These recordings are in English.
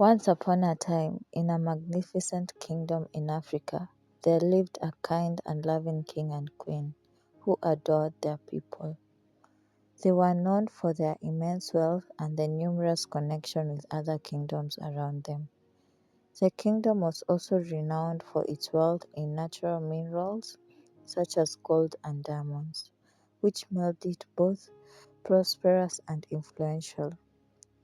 Once upon a time, in a magnificent kingdom in Africa, there lived a kind and loving king and queen who adored their people. They were known for their immense wealth and the numerous connections with other kingdoms around them. The kingdom was also renowned for its wealth in natural minerals such as gold and diamonds, which made it both prosperous and influential.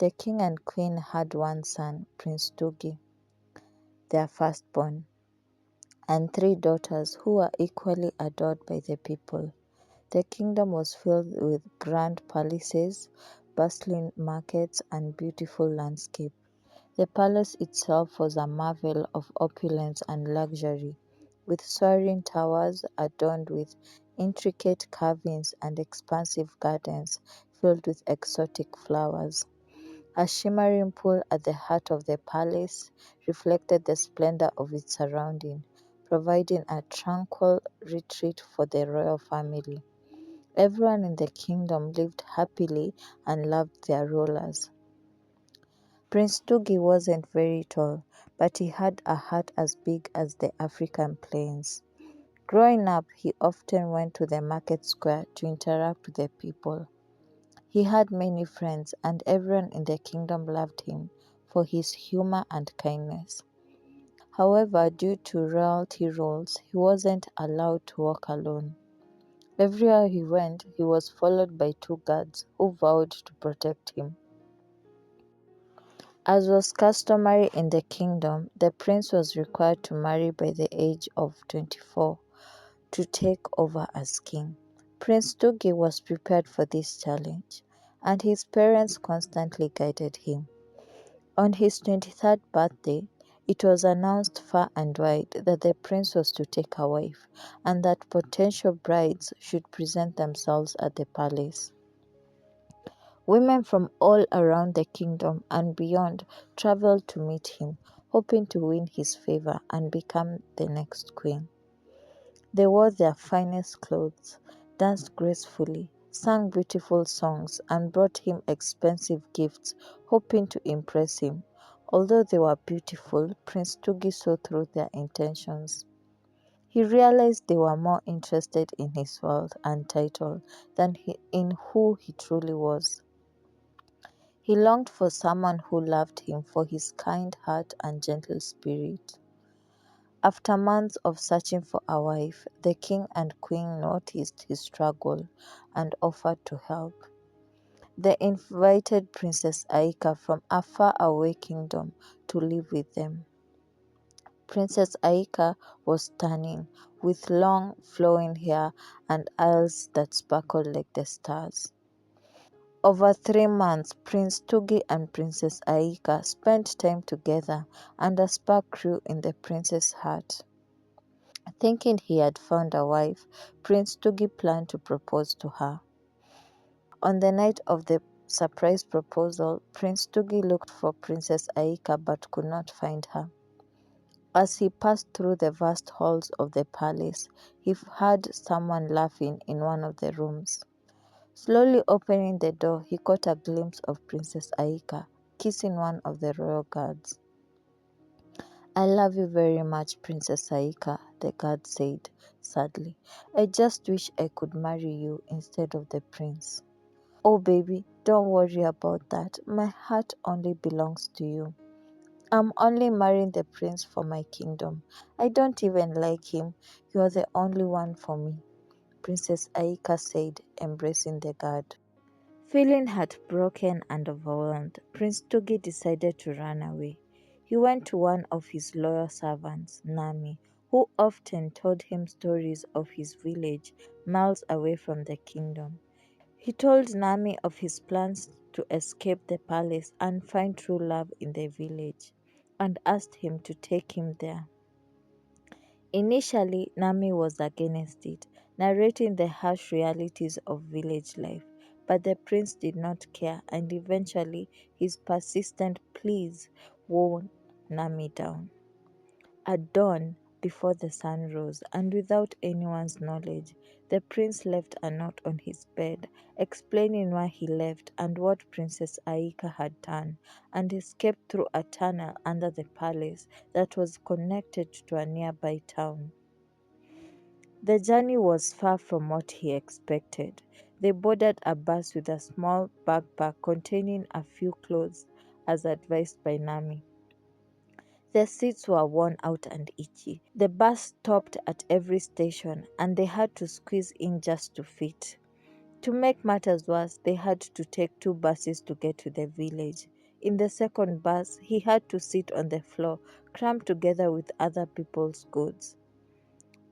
The king and queen had one son, Prince Tugi, their firstborn, and three daughters who were equally adored by the people. The kingdom was filled with grand palaces, bustling markets, and beautiful landscape. The palace itself was a marvel of opulence and luxury, with soaring towers adorned with intricate carvings and expansive gardens filled with exotic flowers. A shimmering pool at the heart of the palace reflected the splendor of its surrounding, providing a tranquil retreat for the royal family. Everyone in the kingdom lived happily and loved their rulers. Prince Tugi wasn't very tall, but he had a heart as big as the African plains. Growing up, he often went to the market square to interact with the people. He had many friends, and everyone in the kingdom loved him for his humor and kindness. However, due to royalty rules, he wasn't allowed to walk alone. Everywhere he went, he was followed by two guards who vowed to protect him. As was customary in the kingdom, the prince was required to marry by the age of 24 to take over as king. Prince Tugi was prepared for this challenge, and his parents constantly guided him. On his 23rd birthday, it was announced far and wide that the prince was to take a wife, and that potential brides should present themselves at the palace. Women from all around the kingdom and beyond traveled to meet him, hoping to win his favor and become the next queen. They wore their finest clothes, danced gracefully, sang beautiful songs, and brought him expensive gifts, hoping to impress him. Although they were beautiful, Prince Tugi saw through their intentions. He realized they were more interested in his wealth and title than in who he truly was. He longed for someone who loved him for his kind heart and gentle spirit. After months of searching for a wife, the king and queen noticed his struggle and offered to help. They invited Princess Aika from a faraway kingdom to live with them. Princess Aika was stunning, with long, flowing hair and eyes that sparkled like the stars. Over 3 months, Prince Tugi and Princess Aika spent time together, and a spark grew in the prince's heart. Thinking he had found a wife, Prince Tugi planned to propose to her. On the night of the surprise proposal, Prince Tugi looked for Princess Aika but could not find her. As he passed through the vast halls of the palace, he heard someone laughing in one of the rooms. Slowly opening the door, he caught a glimpse of Princess Aika kissing one of the royal guards. "I love you very much, Princess Aika," the guard said sadly. "I just wish I could marry you instead of the prince." "Oh, baby, don't worry about that. My heart only belongs to you. I'm only marrying the prince for my kingdom. I don't even like him. You're the only one for me," Princess Aika said, embracing the guard. Feeling heartbroken and overwhelmed, Prince Tugi decided to run away. He went to one of his loyal servants, Nami, who often told him stories of his village miles away from the kingdom. He told Nami of his plans to escape the palace and find true love in the village, and asked him to take him there. Initially, Nami was against it, narrating the harsh realities of village life, but the prince did not care, and eventually his persistent pleas wore Nami down. At dawn, before the sun rose, and without anyone's knowledge, the prince left a note on his bed explaining why he left and what Princess Aika had done, and escaped through a tunnel under the palace that was connected to a nearby town. The journey was far from what he expected. They boarded a bus with a small backpack containing a few clothes, as advised by Nami. The seats were worn out and itchy. The bus stopped at every station and they had to squeeze in just to fit. To make matters worse, they had to take two buses to get to the village. In the second bus, he had to sit on the floor, crammed together with other people's goods.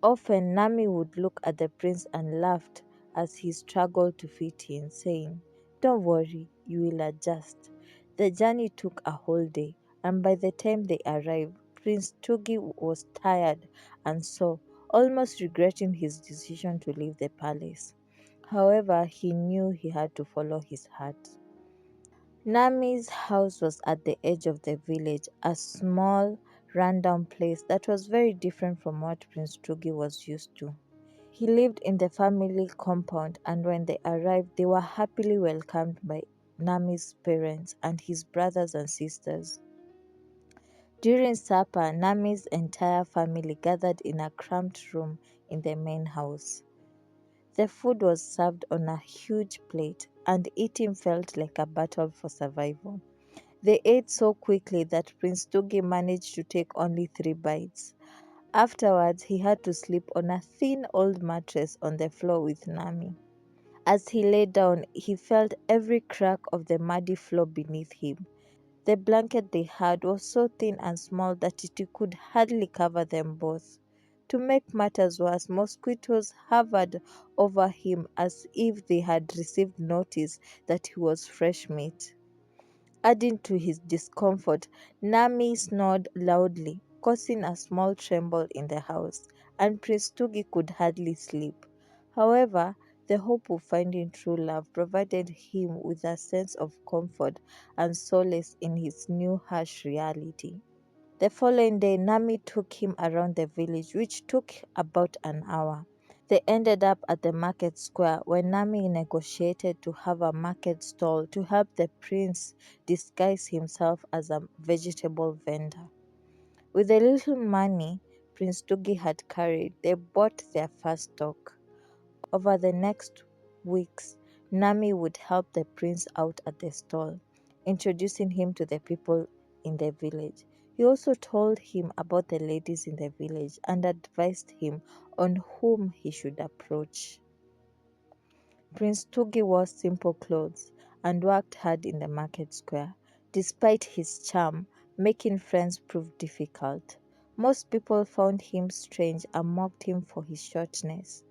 Often Nami would look at the prince and laughed as he struggled to fit in, saying, "Don't worry, you will adjust." The journey took a whole day, and by the time they arrived, Prince Tugi was tired and sore, almost regretting his decision to leave the palace. However, he knew he had to follow his heart. Nami's house was at the edge of the village, a small, rundown place that was very different from what Prince Tugi was used to. He lived in the family compound, and when they arrived, they were happily welcomed by Nami's parents and his brothers and sisters. During supper, Nami's entire family gathered in a cramped room in the main house. The food was served on a huge plate, and eating felt like a battle for survival. They ate so quickly that Prince Tugi managed to take only 3 bites. Afterwards, he had to sleep on a thin old mattress on the floor with Nami. As he lay down, he felt every crack of the muddy floor beneath him. The blanket they had was so thin and small that it could hardly cover them both. To make matters worse, mosquitoes hovered over him as if they had received notice that he was fresh meat. Adding to his discomfort, Nami snored loudly, causing a small tremble in the house, and Prince Tugi could hardly sleep. However, the hope of finding true love provided him with a sense of comfort and solace in his new harsh reality. The following day, Nami took him around the village, which took about an hour. They ended up at the market square where Nami negotiated to have a market stall to help the prince disguise himself as a vegetable vendor. With the little money Prince Tugi had carried, they bought their first stock. Over the next weeks, Nami would help the prince out at the stall, introducing him to the people in the village. He also told him about the ladies in the village and advised him on whom he should approach. Prince Tugi wore simple clothes and worked hard in the market square. Despite his charm, making friends proved difficult. Most people found him strange and mocked him for his shortness.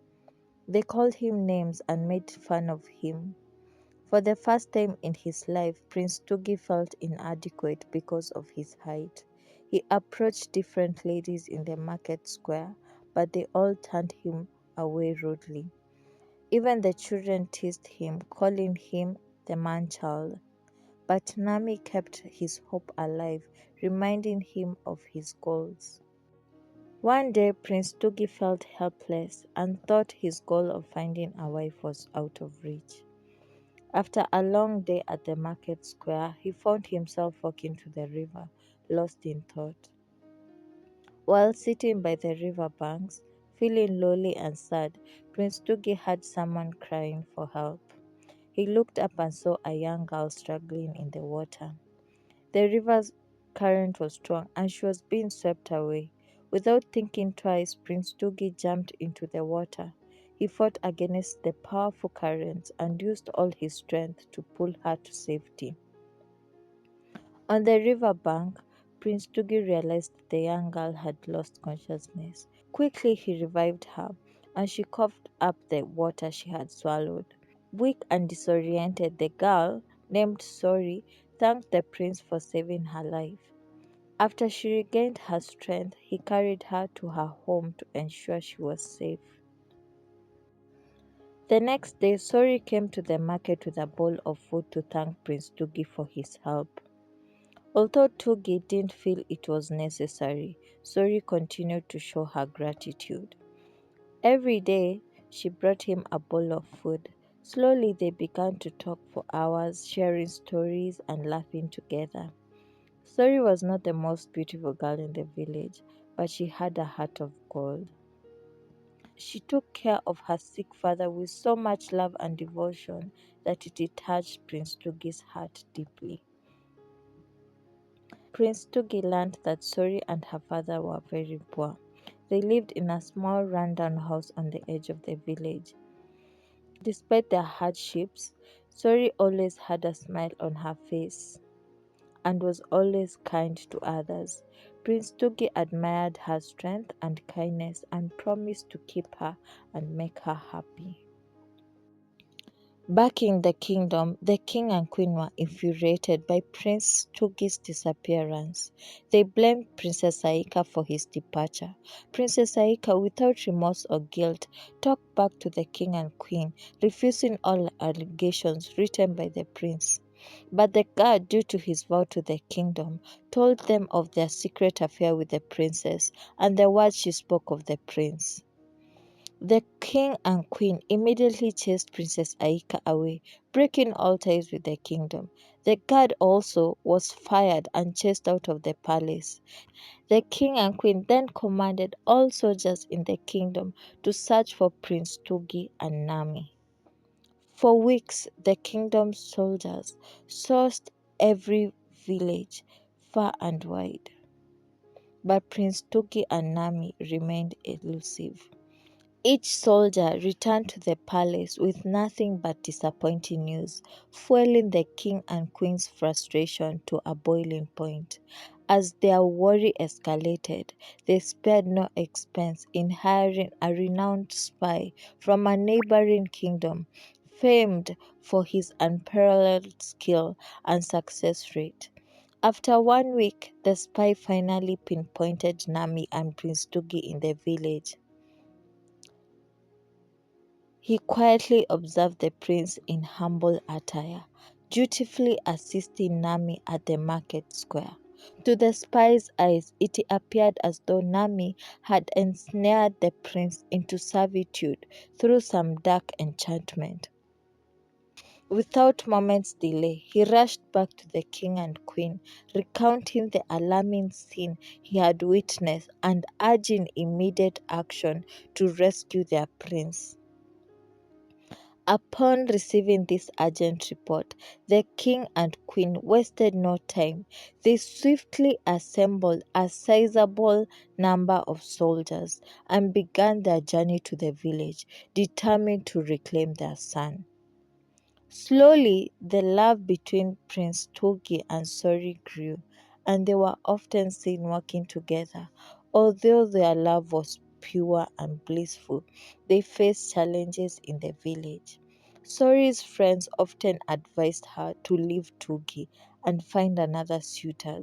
They called him names and made fun of him. For the first time in his life, Prince Tugi felt inadequate because of his height. He approached different ladies in the market square, but they all turned him away rudely. Even the children teased him, calling him the man child. But Nami kept his hope alive, reminding him of his goals. One day, Prince Tugi felt helpless and thought his goal of finding a wife was out of reach. After a long day at the market square, he found himself walking to the river, lost in thought. While sitting by the river banks, feeling lonely and sad, Prince Tugi heard someone crying for help. He looked up and saw a young girl struggling in the water. The river's current was strong and she was being swept away. Without thinking twice, Prince Tugi jumped into the water. He fought against the powerful currents and used all his strength to pull her to safety. On the river bank, Prince Tugi realized that the young girl had lost consciousness. Quickly, he revived her, and she coughed up the water she had swallowed. Weak and disoriented, the girl, named Sori, thanked the prince for saving her life. After she regained her strength, he carried her to her home to ensure she was safe. The next day, Sori came to the market with a bowl of food to thank Prince Tugi for his help. Although Tugi didn't feel it was necessary, Sori continued to show her gratitude. Every day, she brought him a bowl of food. Slowly, they began to talk for hours, sharing stories and laughing together. Sori was not the most beautiful girl in the village, but she had a heart of gold. She took care of her sick father with so much love and devotion that it touched Prince Tugi's heart deeply. Prince Tugi learned that Sori and her father were very poor. They lived in a small rundown house on the edge of the village. Despite their hardships, Sori always had a smile on her face and was always kind to others. Prince Tugi admired her strength and kindness and promised to keep her and make her happy. Back in the kingdom, the king and queen were infuriated by Prince Tugi's disappearance. They blamed Princess Aika for his departure. Princess Aika, without remorse or guilt, talked back to the king and queen, refusing all allegations written by the prince. But the guard, due to his vow to the kingdom, told them of their secret affair with the princess and the words she spoke of the prince. The king and queen immediately chased Princess Aika away, breaking all ties with the kingdom. The guard also was fired and chased out of the palace. The king and queen then commanded all soldiers in the kingdom to search for Prince Tugi and Nami. For weeks, the kingdom's soldiers searched every village, far and wide. But Prince Tugi and Nami remained elusive. Each soldier returned to the palace with nothing but disappointing news, fueling the king and queen's frustration to a boiling point. As their worry escalated, they spared no expense in hiring a renowned spy from a neighboring kingdom, famed for his unparalleled skill and success rate. After 1 week, the spy finally pinpointed Nami and Prince Tugi in the village. He quietly observed the prince in humble attire, dutifully assisting Nami at the market square. To the spy's eyes, it appeared as though Nami had ensnared the prince into servitude through some dark enchantment. Without moment's delay, he rushed back to the king and queen, recounting the alarming scene he had witnessed and urging immediate action to rescue their prince. Upon receiving this urgent report, the king and queen wasted no time. They swiftly assembled a sizable number of soldiers and began their journey to the village, determined to reclaim their son. Slowly, the love between Prince Togi and Sori grew, and they were often seen working together. Although their love was pure and blissful, they faced challenges in the village. Sori's friends often advised her to leave Tugi and find another suitor.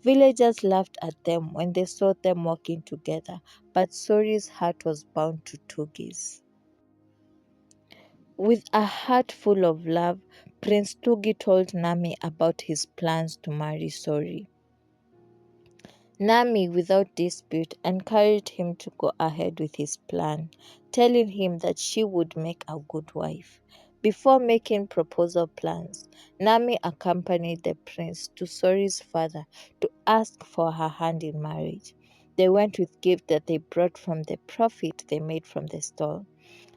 Villagers laughed at them when they saw them working together, but Sori's heart was bound to Tugi's. With a heart full of love, Prince Tugi told Nami about his plans to marry Sori. Nami, without dispute, encouraged him to go ahead with his plan, telling him that she would make a good wife. Before making proposal plans, Nami accompanied the prince to Sori's father to ask for her hand in marriage. They went with gifts that they brought from the profit they made from the stall.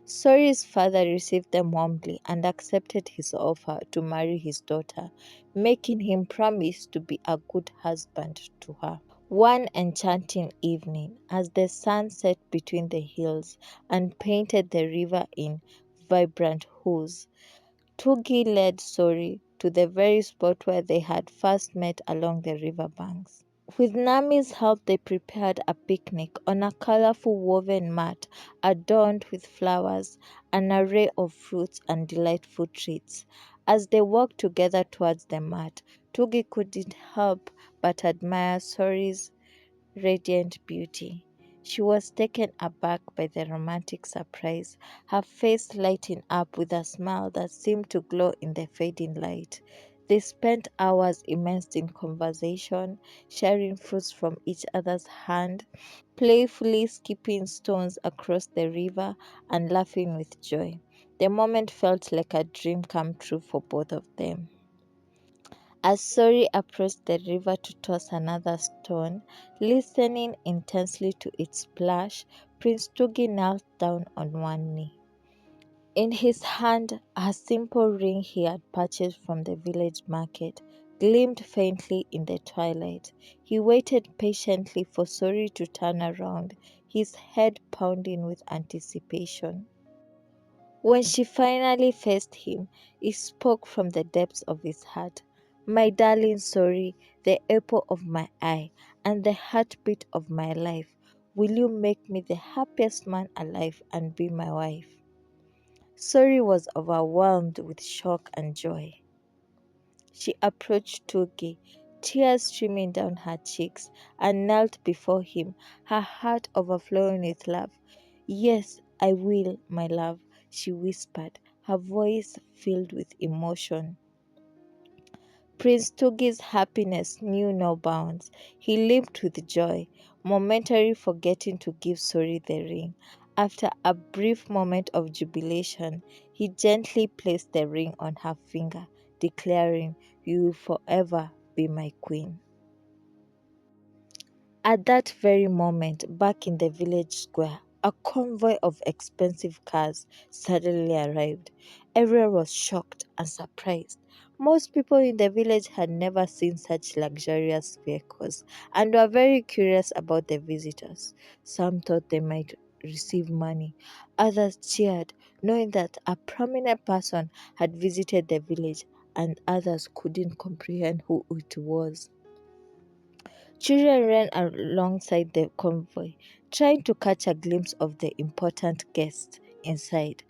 Sori's father received them warmly and accepted his offer to marry his daughter, making him promise to be a good husband to her. One enchanting evening, as the sun set between the hills and painted the river in vibrant hues, Tugi led Sori to the very spot where they had first met along the river banks. With Nami's help, they prepared a picnic on a colorful woven mat adorned with flowers, an array of fruits, and delightful treats. As they walked together towards the mat, Tugi couldn't help but admire Sori's radiant beauty. She was taken aback by the romantic surprise, her face lighting up with a smile that seemed to glow in the fading light. They spent hours immersed in conversation, sharing fruits from each other's hand, playfully skipping stones across the river, and laughing with joy. The moment felt like a dream come true for both of them. As Sori approached the river to toss another stone, listening intensely to its splash, Prince Tugi knelt down on one knee. In his hand, a simple ring he had purchased from the village market gleamed faintly in the twilight. He waited patiently for Sori to turn around, his head pounding with anticipation. When she finally faced him, he spoke from the depths of his heart. My darling Sori, the apple of my eye and the heartbeat of my life, will you make me the happiest man alive and be my wife? Sori was overwhelmed with shock and joy. She approached Togi, tears streaming down her cheeks, and knelt before him, her heart overflowing with love. Yes, I will, my love, she whispered, her voice filled with emotion. Prince Tugi's happiness knew no bounds. He leaped with joy, momentarily forgetting to give Sori the ring. After a brief moment of jubilation, he gently placed the ring on her finger, declaring, You will forever be my queen. At that very moment, back in the village square, a convoy of expensive cars suddenly arrived. Everyone was shocked and surprised. Most people in the village had never seen such luxurious vehicles and were very curious about the visitors. Some thought they might receive money, others cheered, knowing that a prominent person had visited the village, and others couldn't comprehend who it was. Children ran alongside the convoy, trying to catch a glimpse of the important guests inside.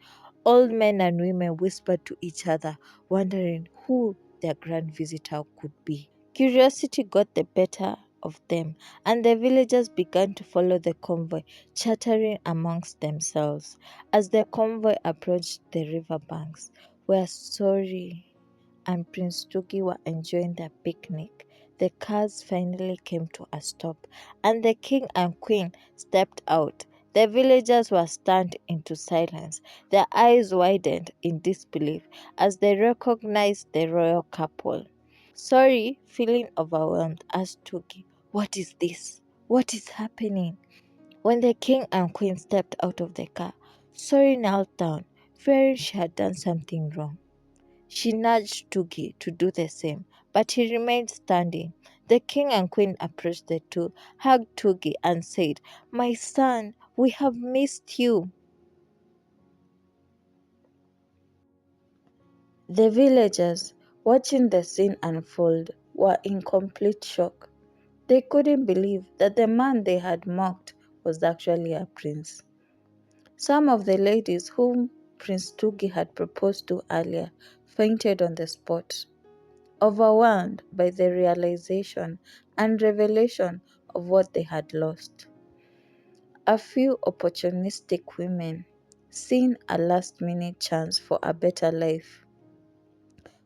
Old men and women whispered to each other, wondering who their grand visitor could be. Curiosity got the better of them, and the villagers began to follow the convoy, chattering amongst themselves. As the convoy approached the river banks, we're sorry and Prince Tuki were enjoying their picnic, the cars finally came to a stop, and the king and queen stepped out. The villagers were stunned into silence, their eyes widened in disbelief as they recognized the royal couple. Sorry, feeling overwhelmed, asked Tuki, What is this? What is happening? When the king and queen stepped out of the car, Sorry knelt down, fearing she had done something wrong. She nudged Tugi to do the same, but he remained standing. The king and queen approached the two, hugged Tugi, and said, My son, we have missed you. The villagers, watching the scene unfold, were in complete shock. They couldn't believe that the man they had mocked was actually a prince. Some of the ladies whom Prince Tugi had proposed to earlier fainted on the spot, overwhelmed by the realization and revelation of what they had lost. A few opportunistic women, seeing a last minute chance for a better life,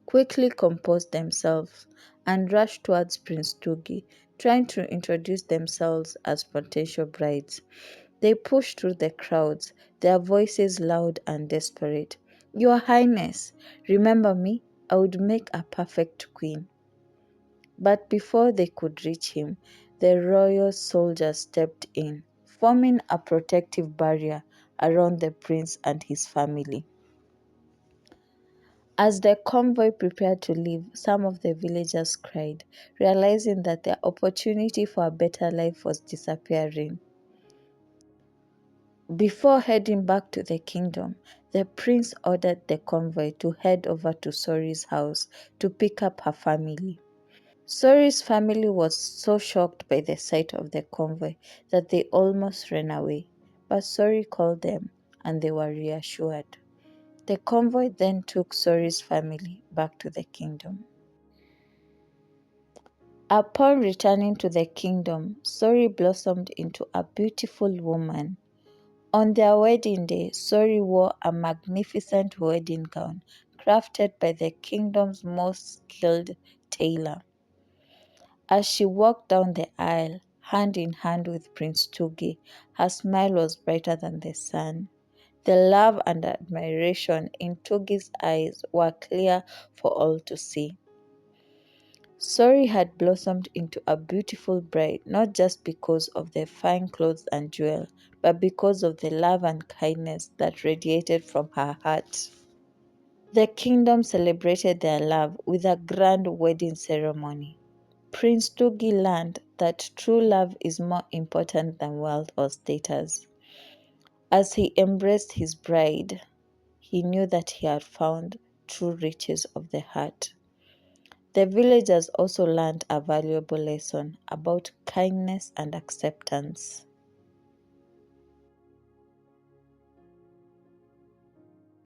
quickly composed themselves and rushed towards Prince Tugi, trying to introduce themselves as potential brides. They pushed through the crowds, their voices loud and desperate. Your Highness, remember me? I would make a perfect queen. But before they could reach him, the royal soldiers stepped in, forming a protective barrier around the prince and his family. As the convoy prepared to leave, some of the villagers cried, realizing that their opportunity for a better life was disappearing. Before heading back to the kingdom, the prince ordered the convoy to head over to Sori's house to pick up her family. Sori's family was so shocked by the sight of the convoy that they almost ran away, but Sori called them and they were reassured. The convoy then took Sori's family back to the kingdom. Upon returning to the kingdom, Sori blossomed into a beautiful woman. On their wedding day, Sori wore a magnificent wedding gown crafted by the kingdom's most skilled tailor. As she walked down the aisle, hand in hand with Prince Tugi, her smile was brighter than the sun. The love and admiration in Tugi's eyes were clear for all to see. Sori had blossomed into a beautiful bride not just because of the fine clothes and jewel, but because of the love and kindness that radiated from her heart. The kingdom celebrated their love with a grand wedding ceremony. Prince Tugi learned that true love is more important than wealth or status. As he embraced his bride, he knew that he had found true riches of the heart. The villagers also learned a valuable lesson about kindness and acceptance.